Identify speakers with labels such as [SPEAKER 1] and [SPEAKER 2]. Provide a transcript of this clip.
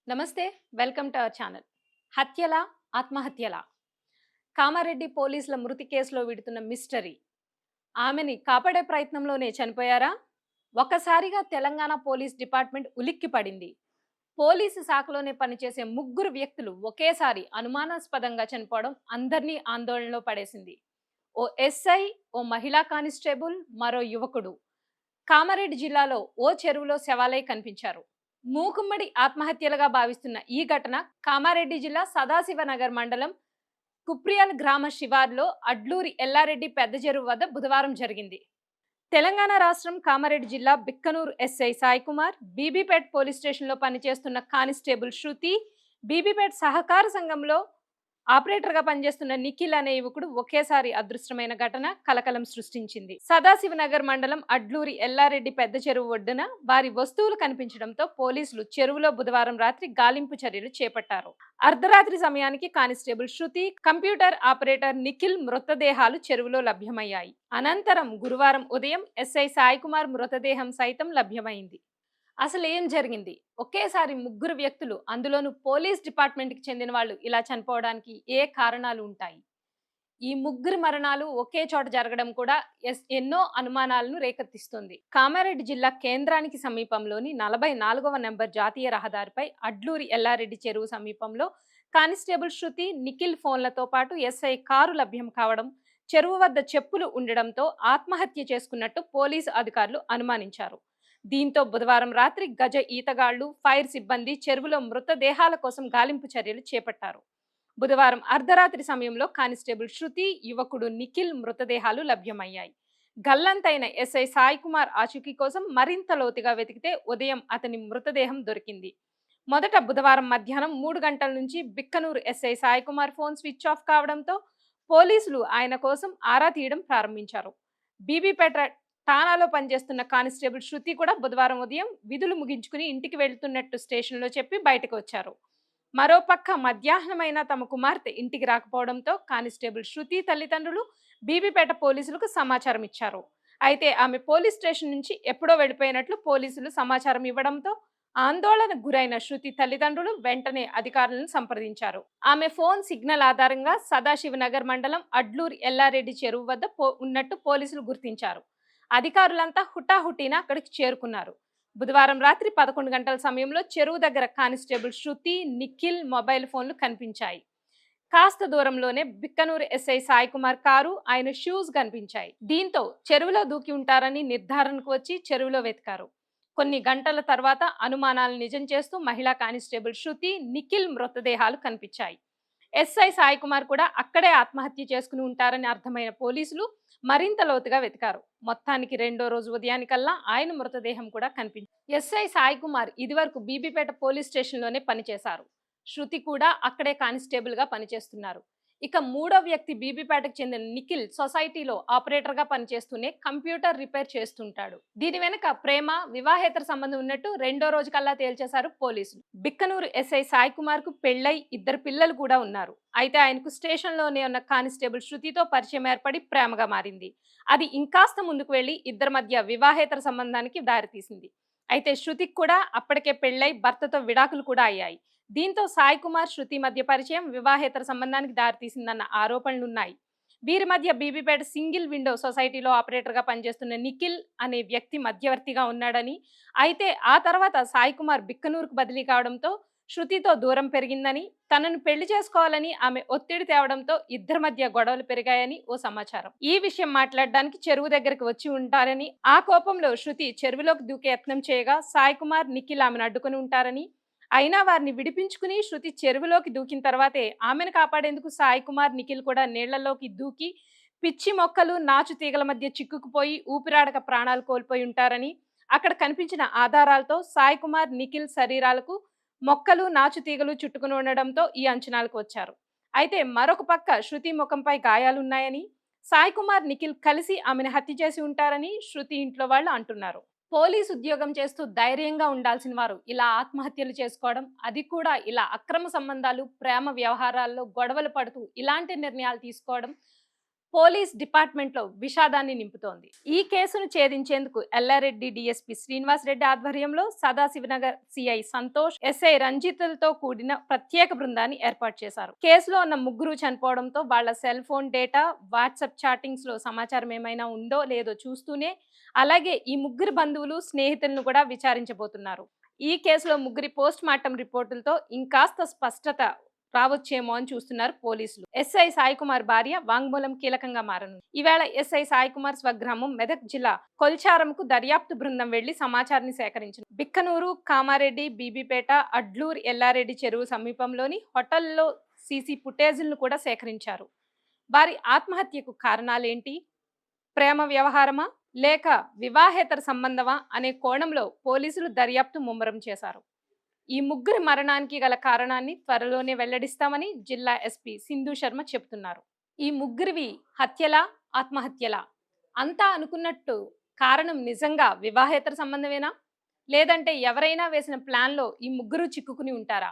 [SPEAKER 1] నమస్తే. Welcome to our channel. హత్యల, ఆత్మహత్యల కామారెడ్డి పోలీసుల మృతి కేసులో విడుతున్న మిస్టరీ. ఆమెని కాపాడే ప్రయత్నంలోనే చనిపోయారా? ఒక్కసారిగా తెలంగాణ పోలీస్ డిపార్ట్మెంట్ ఉలిక్కిపడింది. పోలీసు శాఖలోనే పనిచేసే ముగ్గురు వ్యక్తులు ఒకేసారి అనుమానాస్పదంగా చనిపోవడం అందరినీ ఆందోళనలో పడేసింది. ఓ ఎస్ఐ, ఓ మహిళా కానిస్టేబుల్, మరో యువకుడు కామారెడ్డి జిల్లాలో ఓ చెరువులో శవాలై కనిపించారు. మూకుమ్మడి ఆత్మహత్యలుగా భావిస్తున్న ఈ ఘటన కామారెడ్డి జిల్లా సదాశివనగర్ మండలం కుప్రియాల్ గ్రామ శివార్లో అడ్లూరి ఎల్లారెడ్డి పెద్ద చెరువు వద్ద బుధవారం జరిగింది. తెలంగాణ రాష్ట్రం కామారెడ్డి జిల్లా బిక్కనూరు ఎస్ఐ సాయి కుమార్, బీబీపేట్ పోలీస్ స్టేషన్లో పనిచేస్తున్న కానిస్టేబుల్ శృతి, బీబీపేట్ సహకార సంఘంలో ఆపరేటర్గా పనిచేస్తున్న నిఖిల్ అనే యువకుడు ఒకేసారి అదృశ్యమైన ఘటన కలకలం సృష్టించింది. సదాశివనగర్ మండలం అడ్లూరి ఎల్లారెడ్డి పెద్ద చెరువు ఒడ్డున వారి వస్తువులు కనిపించడంతో పోలీసులు చెరువులో బుధవారం రాత్రి గాలింపు చర్యలు చేపట్టారు. అర్ధరాత్రి సమయానికి కానిస్టేబుల్ శృతి, కంప్యూటర్ ఆపరేటర్ నిఖిల్ మృతదేహాలు చెరువులో లభ్యమయ్యాయి. అనంతరం గురువారం ఉదయం ఎస్ఐ సాయి కుమార్ మృతదేహం సైతం లభ్యమైంది. అసలు ఏం జరిగింది? ఒకేసారి ముగ్గురు వ్యక్తులు, అందులోనూ పోలీస్ డిపార్ట్మెంట్‌కి చెందిన వాళ్ళు ఇలా చనిపోవడానికి ఏ కారణాలు ఉంటాయి? ఈ ముగ్గురు మరణాలు ఒకే చోట జరగడం కూడా ఎన్నో అనుమానాలను రేకెత్తిస్తుంది. కామారెడ్డి జిల్లా కేంద్రానికి సమీపంలోని 44వ నంబర్ జాతీయ రహదారిపై అడ్లూరి ఎల్లారెడ్డి చెరువు సమీపంలో కానిస్టేబుల్ శృతి, నిఖిల్ ఫోన్లతో పాటు ఎస్ఐ కారు లభ్యం కావడం, చెరువు వద్ద చెప్పులు ఉండడంతో ఆత్మహత్య చేసుకున్నట్టు పోలీసు అధికారులు అనుమానించారు. దీంతో బుధవారం రాత్రి గజ ఈతగాళ్లు, ఫైర్ సిబ్బంది చెరువులో మృతదేహాల కోసం గాలింపు చర్యలు చేపట్టారు. బుధవారం అర్ధరాత్రి సమయంలో కానిస్టేబుల్ శృతి, యువకుడు నిఖిల్ మృతదేహాలు లభ్యమయ్యాయి. గల్లంతైన ఎస్ఐ సాయి కుమార్ ఆచూకీ కోసం మరింత లోతుగా వెతికితే ఉదయం అతని మృతదేహం దొరికింది. మొదట బుధవారం మధ్యాహ్నం 3 గంటల నుంచి Bikkanoor SI Sai Kumar phone switch off కావడంతో పోలీసులు ఆయన కోసం ఆరా తీయడం ప్రారంభించారు. బీబీపేట ఠాణాలో పనిచేస్తున్న కానిస్టేబుల్ శృతి కూడా బుధవారం ఉదయం విధులు ముగించుకుని ఇంటికి వెళ్తున్నట్టు స్టేషన్లో చెప్పి బయటకు వచ్చారు. మరోపక్క మధ్యాహ్నమైన తమ కుమార్తె ఇంటికి రాకపోవడంతో కానిస్టేబుల్ శృతి తల్లిదండ్రులు బీబీపేట పోలీసులకు సమాచారం ఇచ్చారు. అయితే ఆమె పోలీస్ స్టేషన్ నుంచి ఎప్పుడో వెళ్లిపోయినట్లు పోలీసులు సమాచారం ఇవ్వడంతో ఆందోళనకు గురైన శృతి తల్లిదండ్రులు వెంటనే అధికారులను సంప్రదించారు. ఆమె ఫోన్ సిగ్నల్ ఆధారంగా సదాశివనగర్ మండలం అడ్లూరి ఎల్లారెడ్డి చెరువు వద్ద ఉన్నట్టు పోలీసులు గుర్తించారు. అధికారులంతా హుటాహుటీన అక్కడికి చేరుకున్నారు. బుధవారం రాత్రి 11 గంటల సమయంలో చెరువు దగ్గర కానిస్టేబుల్ శృతి, నిఖిల్ మొబైల్ ఫోన్లు కనిపించాయి. కాస్త దూరంలోనే బిక్కనూరు ఎస్ఐ సాయి కుమార్ కారు, ఆయన షూస్ కనిపించాయి. దీంతో చెరువులో దూకి ఉంటారని నిర్ధారణకు వచ్చి చెరువులో వెతికారు. కొన్ని గంటల తర్వాత అనుమానాలు నిజం చేస్తూ మహిళా కానిస్టేబుల్ శృతి, నిఖిల్ మృతదేహాలు కనిపించాయి. ఎస్ఐ సాయి కుమార్ కూడా అక్కడే ఆత్మహత్య చేసుకుని ఉంటారని అర్థమైన పోలీసులు మరింత లోతుగా వెతికారు. మొత్తానికి రెండో రోజు ఉదయానికల్లా ఆయన మృతదేహం కూడా కనిపించింది. ఎస్ఐ సాయి కుమార్ ఇదివరకు బీబీపేట పోలీస్ స్టేషన్లోనే పనిచేశారు. శృతి కూడా అక్కడే కానిస్టేబుల్ గా పనిచేస్తున్నారు. ఇక మూడో వ్యక్తి బీబీపేటకు చెందిన నిఖిల్ సొసైటీలో ఆపరేటర్ గా పనిచేస్తూనే కంప్యూటర్ రిపేర్ చేస్తుంటాడు. దీని వెనక ప్రేమ, వివాహేతర సంబంధం ఉన్నట్టు రెండో రోజు కల్లా తేల్చేశారు పోలీసులు. బిక్కనూరు ఎస్ఐ సాయి కుమార్ కు పెళ్లై 2 పిల్లలు కూడా ఉన్నారు. అయితే ఆయనకు స్టేషన్లోనే ఉన్న కానిస్టేబుల్ శృతితో పరిచయం ఏర్పడి ప్రేమగా మారింది. అది ఇంకాస్త ముందుకు వెళ్లి ఇద్దరి మధ్య వివాహేతర సంబంధానికి దారితీసింది. అయితే శృతికి కూడా అప్పటికే పెళ్లై భర్తతో విడాకులు కూడా అయ్యాయి. దీంతో సాయి కుమార్, శృతి మధ్య పరిచయం వివాహేతర సంబంధానికి దారితీసిందన్న ఆరోపణలున్నాయి. వీరి మధ్య బీబీపేట సింగిల్ విండో సొసైటీలో ఆపరేటర్గా పనిచేస్తున్న నిఖిల్ అనే వ్యక్తి మధ్యవర్తిగా ఉన్నాడని, అయితే ఆ తర్వాత సాయి కుమార్ బిక్కనూరుకు బదిలీ కావడంతో శృతితో దూరం పెరిగిందని, తనను పెళ్లి చేసుకోవాలని ఆమె ఒత్తిడి తేవడంతో ఇద్దరి మధ్య గొడవలు పెరిగాయని ఓ సమాచారం. ఈ విషయం మాట్లాడడానికి చెరువు దగ్గరికి వచ్చి ఉంటారని, ఆ కోపంలో శృతి చెరువులోకి దూకే యత్నం చేయగా సాయి కుమార్, నిఖిల్ ఆమెను అడ్డుకుని ఉంటారని, అయినా వారిని విడిపించుకుని శృతి చెరువులోకి దూకిన తర్వాతే ఆమెను కాపాడేందుకు సాయి కుమార్, నిఖిల్ కూడా నీళ్లలోకి దూకి పిచ్చి మొక్కలు, నాచు తీగల మధ్య చిక్కుకుపోయి ఊపిరాడక ప్రాణాలు కోల్పోయి ఉంటారని, అక్కడ కనిపించిన ఆధారాలతో సాయి కుమార్, నిఖిల్ శరీరాలకు మొక్కలు, నాచు తీగలు చుట్టుకుని ఉండడంతో ఈ అంచనాలకు వచ్చారు. అయితే మరొక పక్క శృతి ముఖంపై గాయాలున్నాయని, సాయి కుమార్, నిఖిల్ కలిసి ఆమెను హత్య చేసి ఉంటారని శృతి ఇంట్లో వాళ్ళు అంటున్నారు. పోలీస్ ఉద్యోగం చేస్తూ ధైర్యంగా ఉండాల్సిన వారు ఇలా ఆత్మహత్యలు చేసుకోవడం, అది కూడా ఇలా అక్రమ సంబంధాలు, ప్రేమ వ్యవహారాల్లో గొడవలు పడుతూ ఇలాంటి నిర్ణయాలు తీసుకోవడం పోలీస్ డిపార్ట్మెంట్లో విషాదాన్ని నింపుతోంది. ఈ కేసును ఛేదించేందుకు ఎల్లారెడ్డి డీఎస్పీ శ్రీనివాస్ రెడ్డి ఆధ్వర్యంలో సదాశివనగర్ సిఐ సంతోష్, ఎస్ఐ రంజిత్లతో కూడిన ప్రత్యేక బృందాన్ని ఏర్పాటు చేశారు. కేసులో ఉన్న ముగ్గురు చనిపోవడంతో వాళ్ల cell phone data, WhatsApp chattings లో సమాచారం ఏమైనా ఉందో లేదో చూస్తూనే అలాగే ఈ ముగ్గురు బంధువులు, స్నేహితులను కూడా విచారించబోతున్నారు. ఈ కేసులో ముగ్గురి పోస్ట్ మార్టం రిపోర్టులతో ఇంకాస్త స్పష్టత రావచ్చేమో అని చూస్తున్నారు పోలీసులు. ఎస్ఐ సాయి కుమార్ భార్య వాంగ్మూలం కీలకంగా మారనుంది. ఈవేళ ఎస్ఐ సాయి కుమార్ స్వగ్రామం మెదక్ జిల్లా కొల్చారంకు దర్యాప్తు బృందం వెళ్లి సమాచారాన్ని సేకరించింది. బిక్కనూరు, కామారెడ్డి, బీబీపేట, అడ్లూర్, ఎల్లారెడ్డి చెరువు సమీపంలోని హోటల్లో సీసీ ఫుటేజీలను కూడా సేకరించారు. వారి ఆత్మహత్యకు కారణాలేంటి, ప్రేమ వ్యవహారమా లేక వివాహేతర సంబంధమా అనే కోణంలో పోలీసులు దర్యాప్తు ముమ్మరం చేశారు. ఈ ముగ్గురి మరణానికి గల కారణాన్ని త్వరలోనే వెల్లడిస్తామని జిల్లా ఎస్పీ సింధు శర్మ చెబుతున్నారు. ఈ ముగ్గురివి హత్యలా, ఆత్మహత్యలా? అంతా అనుకున్నట్టు కారణం నిజంగా వివాహేతర సంబంధమేనా, లేదంటే ఎవరైనా వేసిన ప్లాన్లో ఈ ముగ్గురు చిక్కుకుని ఉంటారా?